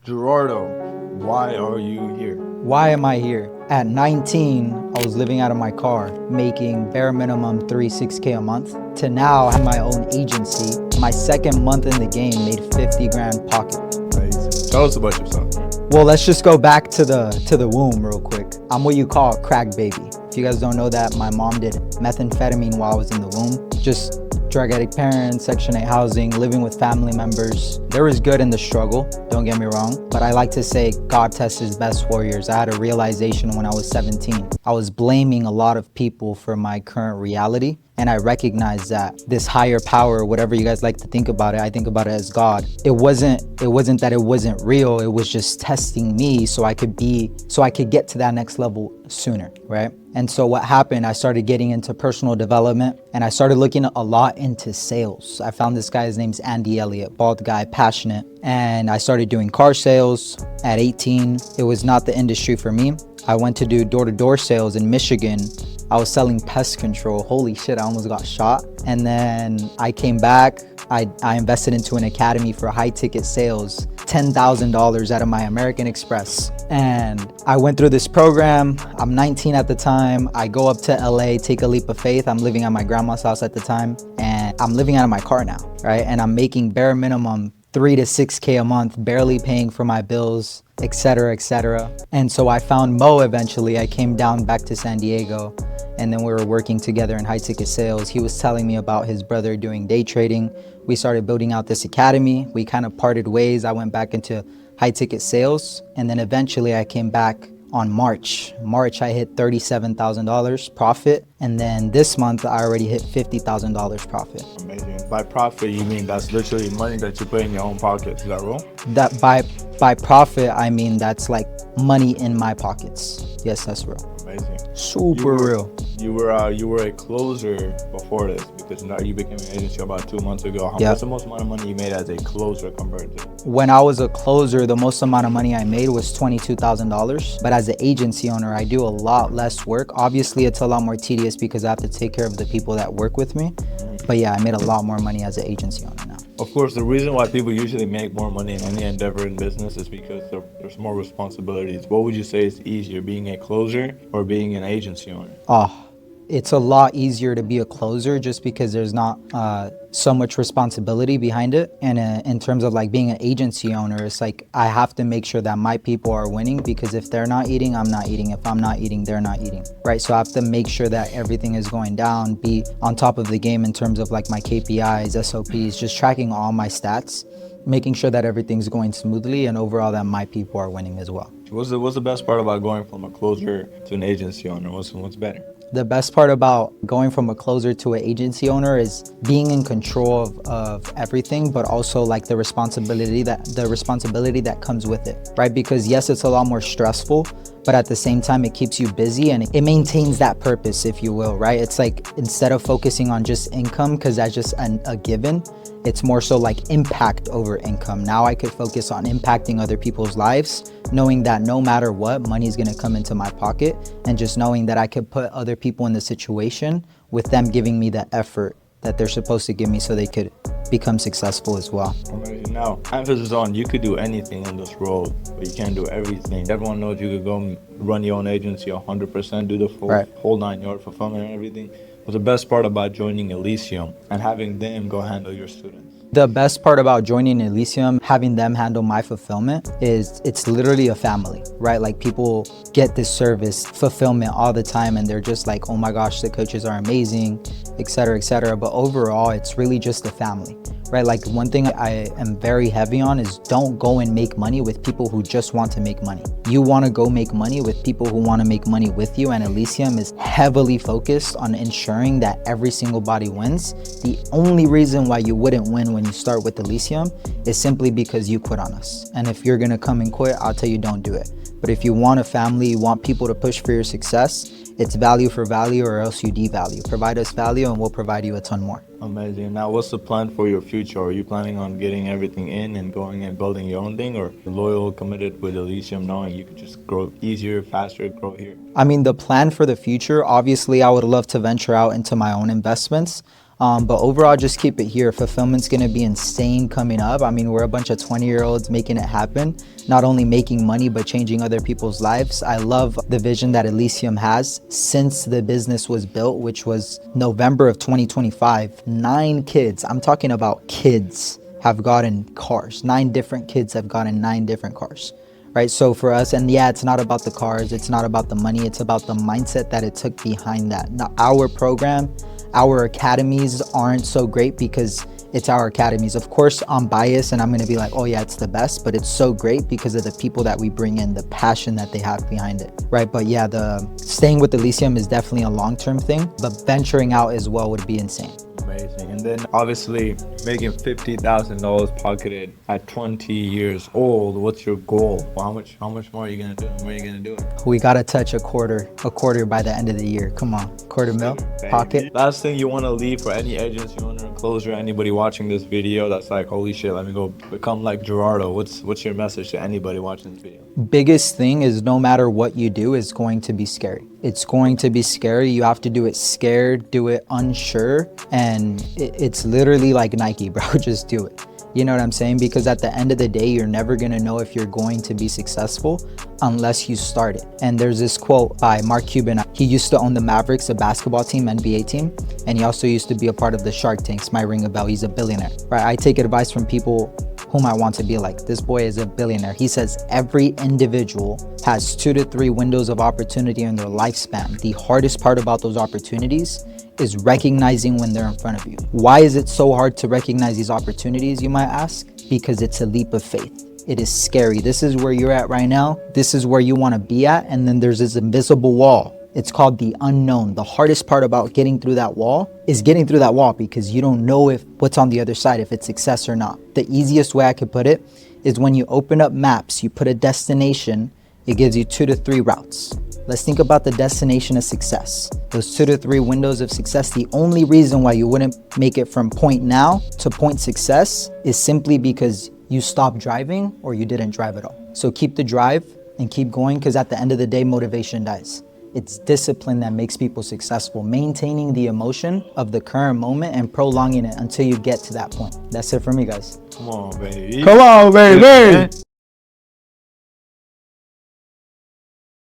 Gerardo, why are you here? Why am I here? At 19, I was living out of my car, making bare minimum 6K a month. To now, I have my own agency. My second month in the game made 50 grand pocket. Amazing. Tell us about yourself, man. Well, let's just go back to the womb real quick. I'm what you call a crack baby. If you guys don't know that, my mom did methamphetamine while I was in the womb. Just drug addict parents, Section 8 housing, living with family members. There was good in the struggle, don't get me wrong, but I like to say God tests his best warriors. I had a realization when I was 17. I was blaming a lot of people for my current reality, and I recognized that this higher power, whatever you guys like to think about it, I think about it as God. It wasn't that it wasn't real, it was just testing me so I could get to that next level sooner, right? And so what happened, I started getting into personal development and I started looking a lot into sales. I found this guy, his name's Andy Elliott, bald guy, passionate. And I started doing car sales at 18. It was not the industry for me. I went to do door-to-door sales in Michigan. I was selling pest control. Holy shit, I almost got shot. And then I came back. I invested into an academy for high ticket sales, $10,000 out of my American Express. And I went through this program. I'm 19 at the time. I go up to LA, take a leap of faith. I'm living at my grandma's house at the time. And I'm living out of my car now, right? And I'm making bare minimum 3 to 6K a month, barely paying for my bills, etc., etc. And so I found Mo eventually. I came down back to San Diego and then we were working together in high ticket sales. He was telling me about his brother doing day trading. We started building out this academy. We kind of parted ways. I went back into high ticket sales. And then eventually I came back on March. I hit $37,000 profit. And then this month I already hit $50,000 profit. Amazing. By profit, you mean that's literally money that you put in your own pocket. Is that wrong? That by profit, I mean that's like money in my pockets. Yes, that's real. Amazing. Super real. You were a closer before this because now you became an agency about 2 months ago. What's the most amount of money you made as a closer compared to? When I was a closer, the most amount of money I made was $22,000. But as an agency owner, I do a lot less work. Obviously, it's a lot more tedious because I have to take care of the people that work with me. But yeah, I made a lot more money as an agency owner now. Of course, the reason why people usually make more money in any endeavor in business is because there's more responsibilities. What would you say is easier, being a closer or being an agency owner? It's a lot easier to be a closer just because there's not so much responsibility behind it. And in terms of like being an agency owner, it's like I have to make sure that my people are winning because if they're not eating, I'm not eating. If I'm not eating, they're not eating, right? So I have to make sure that everything is going down, be on top of the game in terms of like my KPIs, SOPs, just tracking all my stats, making sure that everything's going smoothly and overall that my people are winning as well. What's the best part about going from a closer to an agency owner? What's better? The best part about going from a closer to an agency owner is being in control of everything, but also like the responsibility that comes with it, right? Because yes, it's a lot more stressful, but at the same time, it keeps you busy and it maintains that purpose, if you will, right? It's like instead of focusing on just income, because that's just a given, it's more so like impact over income. Now I could focus on impacting other people's lives, knowing that no matter what, money is gonna come into my pocket, and just knowing that I could put other people in the situation with them giving me the effort that they're supposed to give me so they could become successful as well. Amazing. Now, emphasis on you could do anything in this role, but you can't do everything. Everyone knows you could go run your own agency 100%, do the whole 9-yard fulfillment and everything. What's the best part about joining Elysium and having them go handle your students? The best part about joining Elysium, having them handle my fulfillment, is it's literally a family, right? Like people get this service fulfillment all the time and they're just like, oh my gosh, the coaches are amazing, etc., etc. But overall, it's really just a family, right? Like one thing I am very heavy on is don't go and make money with people who just want to make money. You want to go make money with people who want to make money with you, and Elysium is heavily focused on ensuring that every single body wins. The only reason why you wouldn't win when you start with Elysium is simply because you quit on us. And if you're gonna come and quit, I'll tell you don't do it. But if you want a family, you want people to push for your success, it's value for value or else you devalue. Provide us value and we'll provide you a ton more. Amazing. Now, what's the plan for your future? Are you planning on getting everything in and going and building your own thing, or loyal, committed with Elysium, knowing you could just grow easier, faster, grow here? I mean, the plan for the future, obviously, I would love to venture out into my own investments. But overall, just keep it here. Fulfillment's gonna be insane coming up. I mean, we're a bunch of 20-year-olds making it happen, not only making money, but changing other people's lives. I love the vision that Elysium has since the business was built, which was November of 2025. 9 kids, I'm talking about kids, have gotten cars. 9 different kids have gotten 9 different cars. Right, so for us, and yeah, it's not about the cars, it's not about the money, it's about the mindset that it took behind that. Now, our program, our academies aren't so great because it's our academies. Of course, I'm biased and I'm gonna be like, oh yeah, it's the best, but it's so great because of the people that we bring in, the passion that they have behind it, right? But yeah, the staying with Elysium is definitely a long-term thing, but venturing out as well would be insane. Amazing. And then obviously making $50,000 pocketed at 20 years old. What's your goal? Well, how much more are you gonna do? When are you gonna do it? We gotta touch a quarter by the end of the year. Come on, quarter mil pocket. Last thing you want to leave for any agency owner, closer, anybody watching this video that's like, holy shit, let me go become like Gerardo. What's your message to anybody watching this video? Biggest thing is no matter what you do, it's going to be scary. It's going to be scary. You have to do it scared, do it unsure, and it's literally like Nike, bro. Just do it. You know what I'm saying? Because at the end of the day, you're never gonna know if you're going to be successful unless you start it. And there's this quote by Mark Cuban. He used to own the Mavericks, a basketball team, NBA team, and he also used to be a part of the Shark Tanks. Might ring a bell. He's a billionaire, right? I take advice from people whom I want to be like. This boy is a billionaire. He says every individual has 2 to 3 windows of opportunity in their lifespan. The hardest part about those opportunities is recognizing when they're in front of you. Why is it so hard to recognize these opportunities, you might ask? Because it's a leap of faith. It is scary. This is where you're at right now. This is where you want to be at. And then there's this invisible wall. It's called the unknown. The hardest part about getting through that wall is getting through that wall because you don't know if what's on the other side, if it's success or not. The easiest way I could put it is when you open up maps, you put a destination, it gives you 2 to 3 routes. Let's think about the destination of success. Those 2 to 3 windows of success. The only reason why you wouldn't make it from point now to point success is simply because you stopped driving or you didn't drive at all. So keep the drive and keep going because at the end of the day, motivation dies. It's discipline that makes people successful. Maintaining the emotion of the current moment and prolonging it until you get to that point. That's it for me, guys. Come on, baby. Come on, baby.